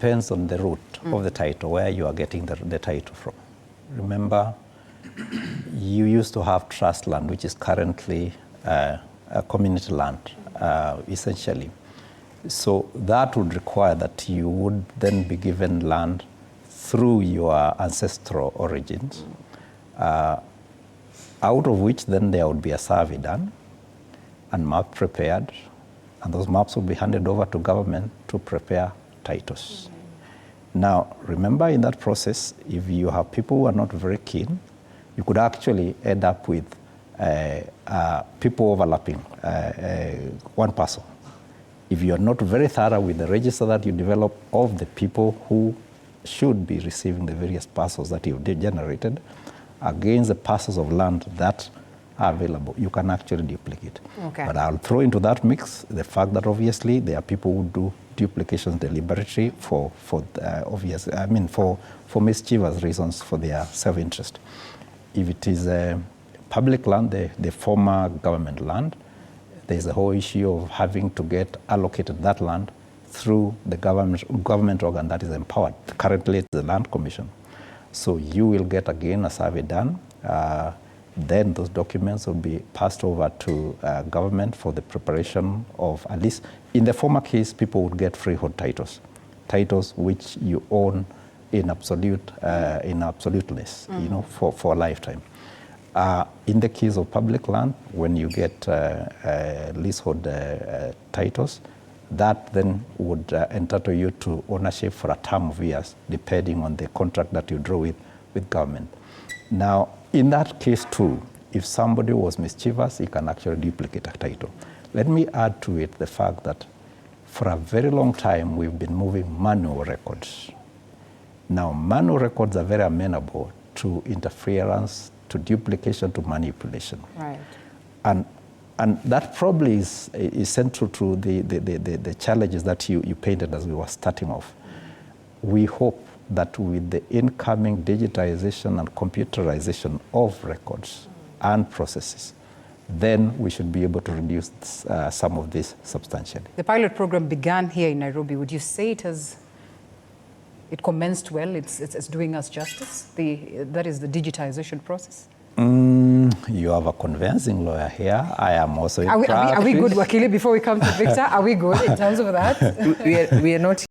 depends on the root of the title, where you are getting the title from. Remember, you used to have trust land, which is currently a community land, essentially. So that would require that you would then be given land through your ancestral origins, out of which then there would be a survey done and map prepared, and those maps will be handed over to government to prepare titles. Now, remember, in that process, if you have people who are not very keen, you could actually end up with people overlapping one parcel. If you are not very thorough with the register that you develop of the people who should be receiving the various parcels that you've generated against the parcels of land that are available, you can actually duplicate. Okay. But I'll throw into that mix the fact that obviously there are people who do duplications deliberately for mischievous reasons, for their self-interest. If it is public land, the former government land, there's a whole issue of having to get allocated that land through the government organ that is empowered. Currently, it's the Land Commission. So you will get, again, a survey done. Then those documents will be passed over to government for the preparation of, at least in the former case, people would get freehold titles which you own in absoluteness, for a lifetime. In the case of public land, when you get leasehold titles, that then would entitle you to ownership for a term of years, depending on the contract that you draw with government. Now, in that case too, if somebody was mischievous, he can actually duplicate a title. Let me add to it the fact that for a very long time, we've been moving manual records. Now, manual records are very amenable to interference, to duplication, to manipulation. Right. And that probably is central to the challenges that you painted as we were starting off. We hope that with the incoming digitization and computerization of records and processes, then we should be able to reduce some of this substantially. The pilot program began here in Nairobi. Would you say it commenced well? It's doing us justice? That is the digitization process? You have a convincing lawyer here. I am also in Are we good, Wakili, before we come to Victor? Are we good in terms of that? We are not